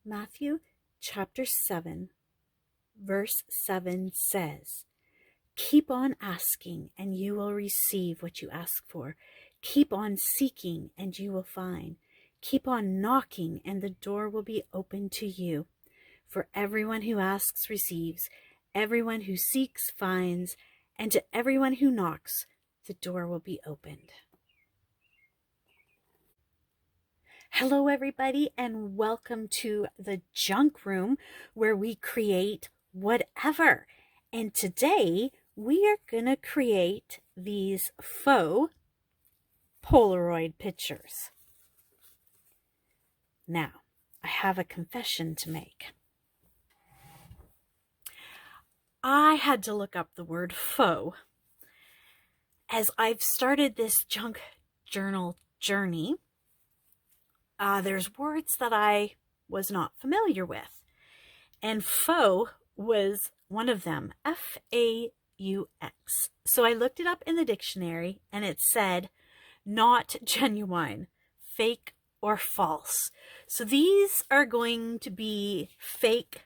Matthew chapter 7, verse 7 says, "Keep on asking and you will receive what you ask for. Keep on seeking and you will find. Keep on knocking and the door will be open to you. For everyone who asks receives, everyone who seeks finds, and to everyone who knocks, the door will be opened." Hello, everybody, and welcome to the Junk Room, where we create whatever. And today we are going to create these faux Polaroid pictures. Now, I have a confession to make. I had to look up the word faux as I've started this junk journal journey. There's words that I was not familiar with, and faux was one of them, F-A-U-X. So I looked it up in the dictionary, and it said, not genuine, fake, or false. So these are going to be fake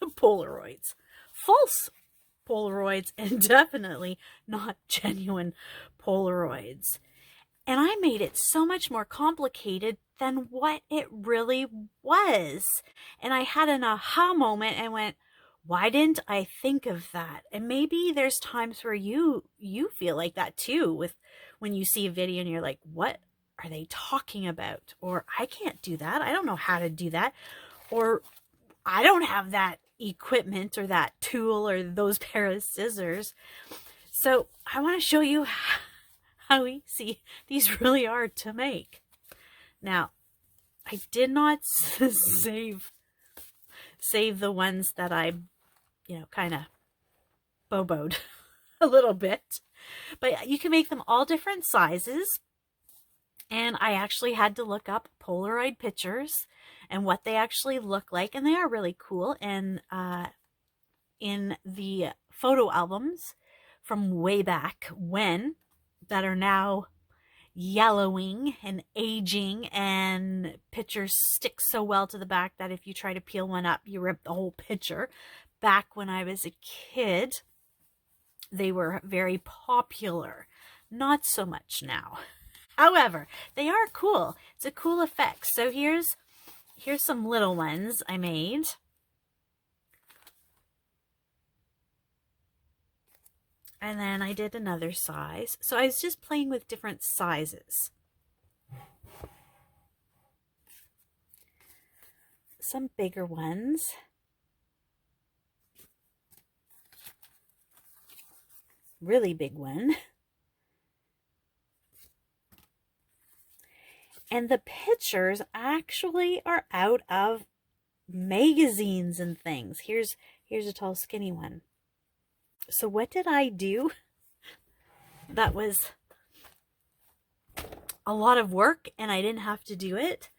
Polaroids, false Polaroids, and definitely not genuine Polaroids. And I made it so much more complicated than what it really was. And I had an aha moment and went, why didn't I think of that? And maybe there's times where you feel like that too, with when you see a video and you're like, what are they talking about? Or I can't do that. I don't know how to do that. Or I don't have that equipment or that tool or those pair of scissors. So I want to show you how easy these really are to make. Now, I did not save the ones that I, kind of boboed a little bit. But you can make them all different sizes. And I actually had to look up Polaroid pictures and what they actually look like. And they are really cool. And in the photo albums from way back when, that are now yellowing and aging, and pictures stick so well to the back that if you try to peel one up, you rip the whole picture. Back when I was a kid, they were very popular. Not so much now. However, they are cool. It's a cool effect. So here's some little ones I made. And then I did another size. So I was just playing with different sizes. Some bigger ones. Really big one. And the pictures actually are out of magazines and things. Here's a tall, skinny one. So what did I do? That was a lot of work, and I didn't have to do it.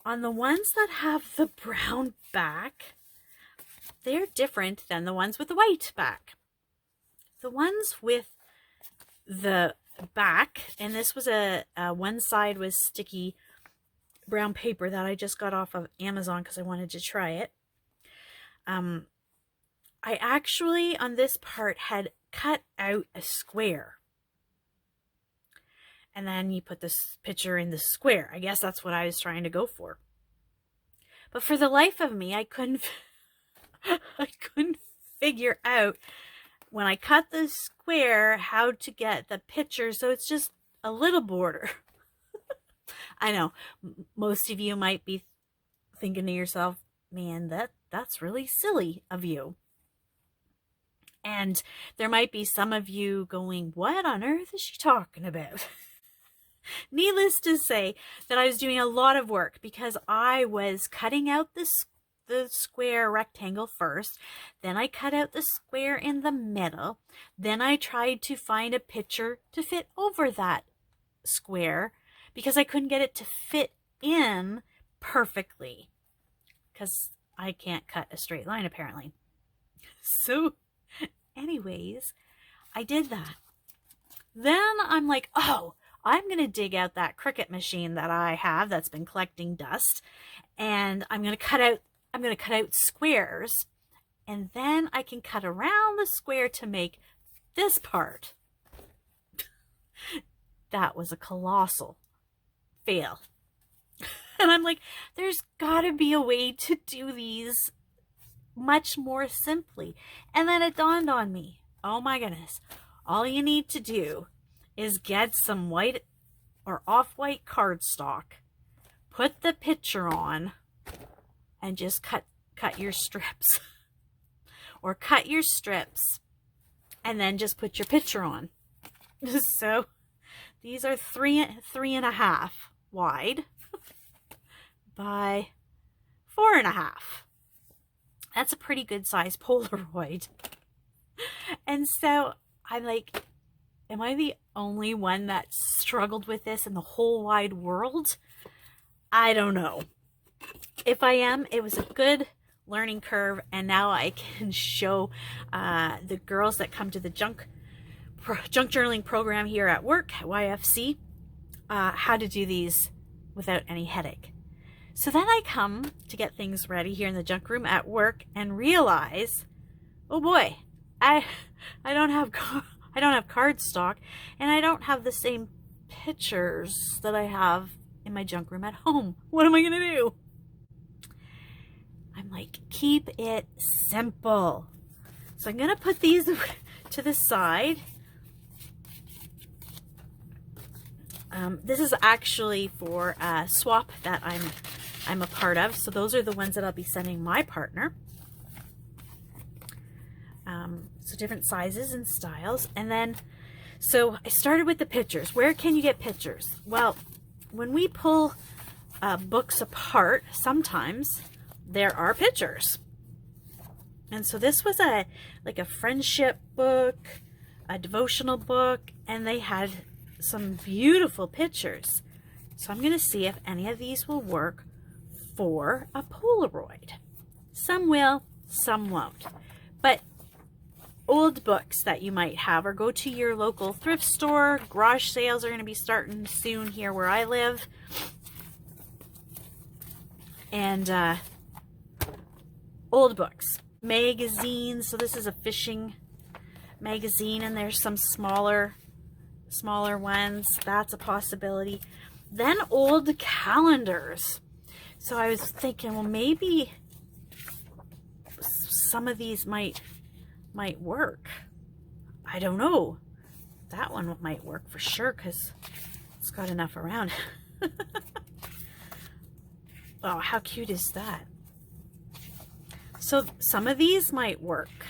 On the ones that have the brown back, they're different than the ones with the white back. The ones with the back, and this was one side was sticky brown paper that I just got off of Amazon because I wanted to try it. I actually, on this part, had cut out a square. And then you put this picture in the square. I guess that's what I was trying to go for. But for the life of me, I couldn't figure out when I cut the square how to get the picture. So it's just a little border. I know most of you might be thinking to yourself, man, that's really silly of you. And there might be some of you going, what on earth is she talking about? Needless to say that I was doing a lot of work because I was cutting out the square rectangle first. Then I cut out the square in the middle. Then I tried to find a picture to fit over that square because I couldn't get it to fit in perfectly because I can't cut a straight line apparently. So anyways, I did that. Then I'm like, oh, I'm going to dig out that Cricut machine that I have that's been collecting dust, and I'm going to cut out squares, and then I can cut around the square to make this part. That was a colossal fail. And I'm like, there's got to be a way to do these much more simply. And then it dawned on me, oh my goodness, all you need to do is get some white or off-white cardstock, put the picture on, and just cut your strips. Or cut your strips and then just put your picture on. So these are 3.5 wide by 4.5. That's a pretty good size Polaroid. And so I'm like, am I the only one that struggled with this in the whole wide world? I don't know. If I am, it was a good learning curve, and now I can show the girls that come to the junk journaling program here at work at YFC how to do these without any headache. So then I come to get things ready here in the junk room at work and realize, oh boy, I don't have cardstock, and I don't have the same pictures that I have in my junk room at home. What am I gonna do? I'm like, keep it simple. So I'm gonna put these to the side. This is actually for a swap that I'm a part of. So those are the ones that I'll be sending my partner. So different sizes and styles. And then, so I started with the pictures. Where can you get pictures? Well, when we pull books apart, sometimes there are pictures. And so this was like a friendship book, a devotional book, and they had some beautiful pictures. So I'm going to see if any of these will work for a Polaroid. Some will, some won't. But old books that you might have, or go to your local thrift store. Garage sales are going to be starting soon here where I live. And old books, magazines. So this is a fishing magazine, and there's some smaller ones. That's a possibility. Then old calendars. So I was thinking, well, maybe some of these might work. I don't know. That one might work for sure because it's got enough around. Oh, how cute is that? So some of these might work.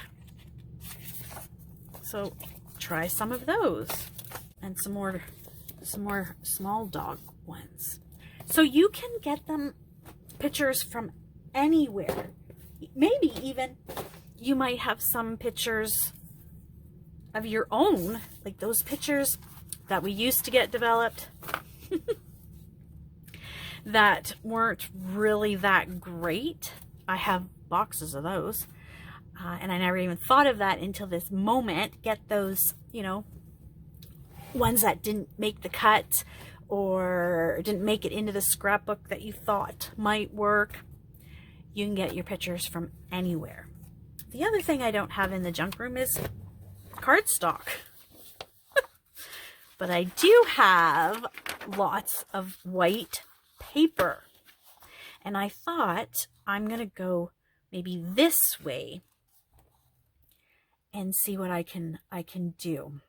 So try some of those, and some more small dog ones. So you can get them pictures from anywhere. Maybe even you might have some pictures of your own, like those pictures that we used to get developed that weren't really that great. I have boxes of those, and I never even thought of that until this moment. Get those, you know, ones that didn't make the cut or didn't make it into the scrapbook that you thought might work. You can get your pictures from anywhere. The other thing I don't have in the junk room is cardstock. But I do have lots of white paper. And I thought I'm going to go maybe this way and see what I can do.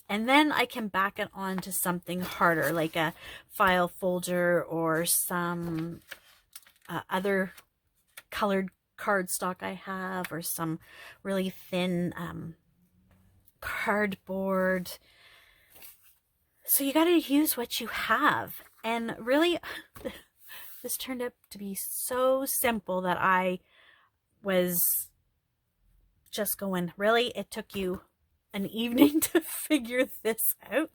And then I can back it on to something harder, like a file folder or some other colored cardstock I have, or some really thin cardboard. So you got to use what you have. And really, this turned out to be so simple that I was just going, really? It took you an evening to figure this out?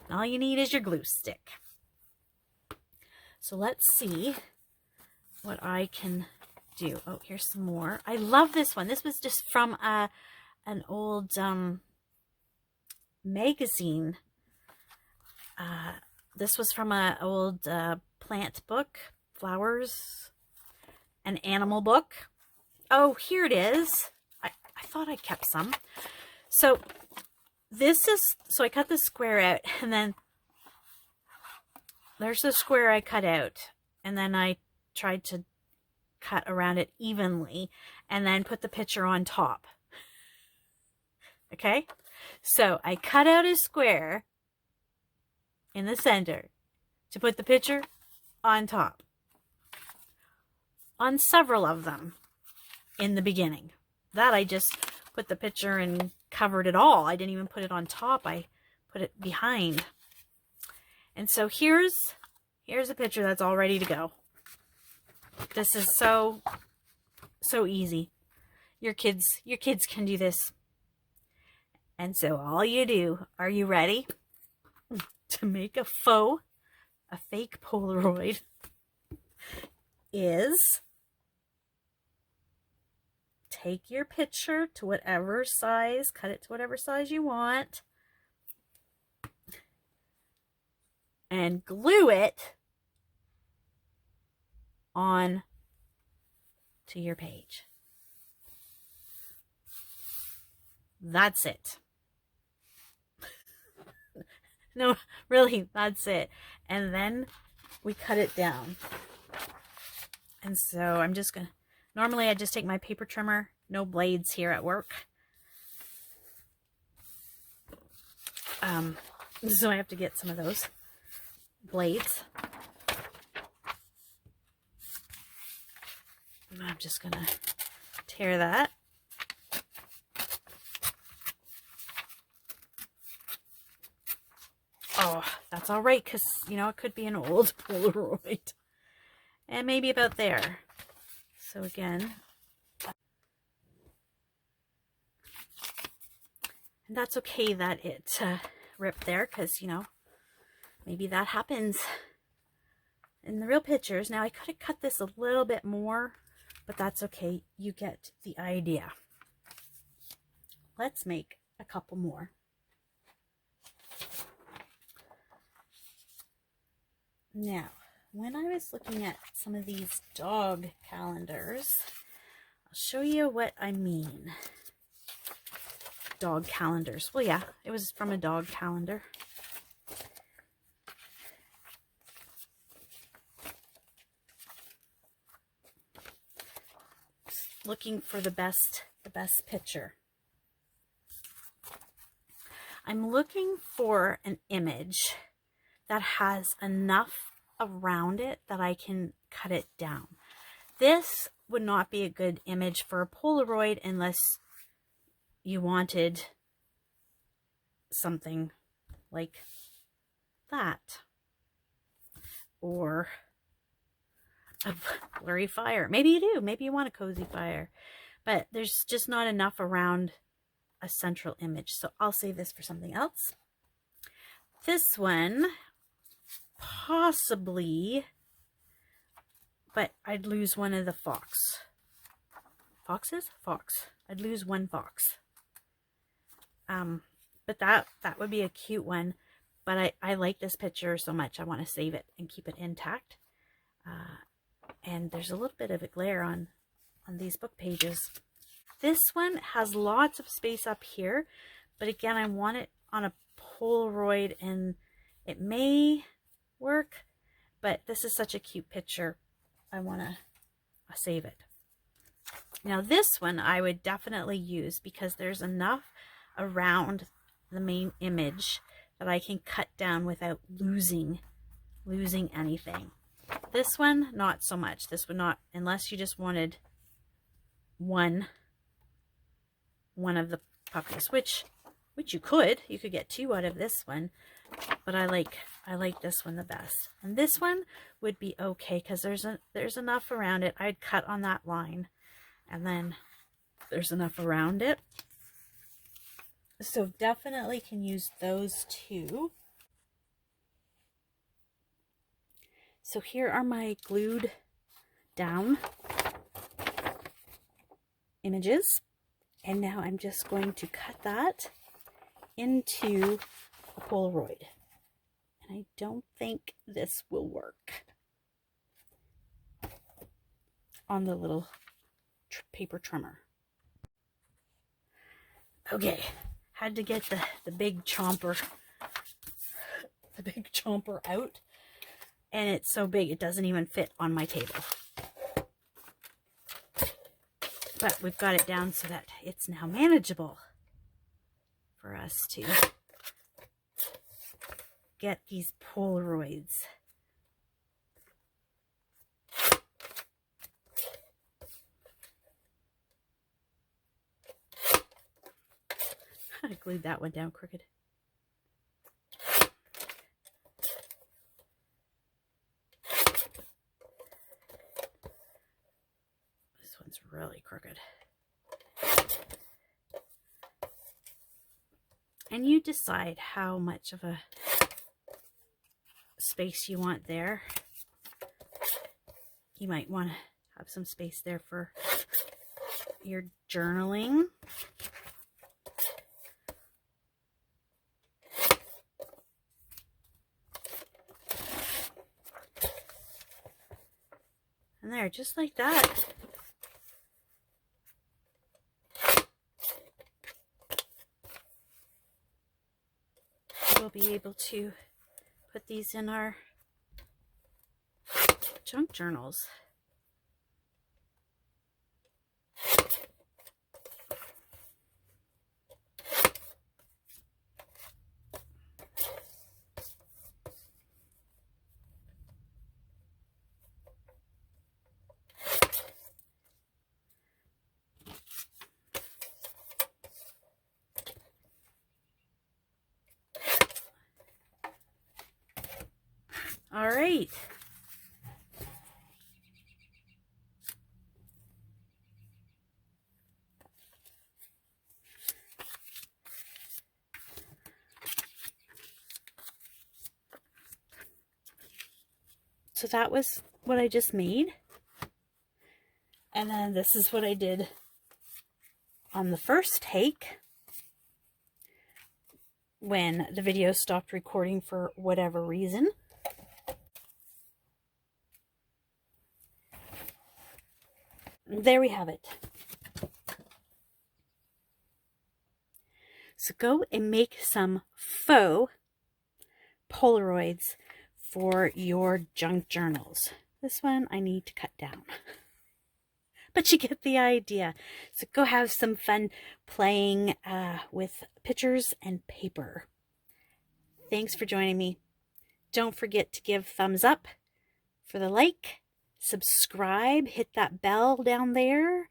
And all you need is your glue stick. So let's see what I can do. Oh, here's some more. I love this one. This was just from an old magazine. This was from an old plant book, flowers, an animal book. Oh, here it is. I thought I kept some. So so I cut this square out, and then there's the square I cut out, and then I tried to cut around it evenly and then put the picture on top. Okay, so I cut out a square in the center to put the picture on top on several of them in the beginning. That I just put the picture and covered it all. I didn't even put it on top. I put it behind. And so here's a picture that's all ready to go. This is so easy. Your kids can do this. And so all you do, are you ready to make a fake Polaroid, is take your picture to whatever size, cut it to whatever size you want, and glue it on to your page. That's it. No, really, that's it. And then we cut it down. And so I'm just gonna, normally I just take my paper trimmer, no blades here at work. So I have to get some of those blades. And I'm just gonna tear that. Oh, that's all right, because, you know, it could be an old Polaroid. And maybe about there. So again. And that's okay that it ripped there, because, you know, maybe that happens in the real pictures. Now, I could have cut this a little bit more, but that's okay. You get the idea. Let's make a couple more. Now, when I was looking at some of these dog calendars, I'll show you what I mean. Dog calendars. Well, yeah, it was from a dog calendar. Just looking for the best picture. I'm looking for an image that has enough around it that I can cut it down. This would not be a good image for a Polaroid unless you wanted something like that, or a blurry fire. Maybe you do. Maybe you want a cozy fire, but there's just not enough around a central image. So I'll save this for something else. This one, possibly, but I'd lose one of the foxes. Fox. I'd lose one fox. But that would be a cute one. But I like this picture so much. I want to save it and keep it intact. And there's a little bit of a glare on these book pages. This one has lots of space up here, but again, I want it on a Polaroid, and it may work, but this is such a cute picture. I want to save it. Now this one I would definitely use because there's enough around the main image that I can cut down without losing anything. This one, not so much. This would not, unless you just wanted one of the puppies, which you could get two out of this one, but I like this one the best. And this one would be okay because there's enough around it. I'd cut on that line, and then there's enough around it. So definitely can use those two. So here are my glued down images. And now I'm just going to cut that into a Polaroid. And I don't think this will work on the little paper trimmer. Okay, had to get the big chomper out, and it's so big it doesn't even fit on my table. But we've got it down so that it's now manageable for us to get these Polaroids. I glued that one down crooked. This one's really crooked. And you decide how much of a space you want there. You might want to have some space there for your journaling. And there, just like that. We'll be able to put these in our junk journals. All right. So that was what I just made. And then this is what I did on the first take when the video stopped recording for whatever reason. There we have it. So go and make some faux Polaroids for your junk journals. This one I need to cut down. But you get the idea. So go have some fun playing with pictures and paper. Thanks for joining me. Don't forget to give thumbs up for the like, subscribe, hit that bell down there,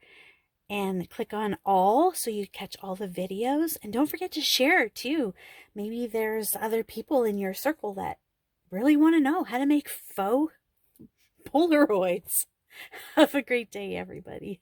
and click on all so you catch all the videos. And don't forget to share too. Maybe there's other people in your circle that really want to know how to make faux Polaroids. Have a great day, everybody.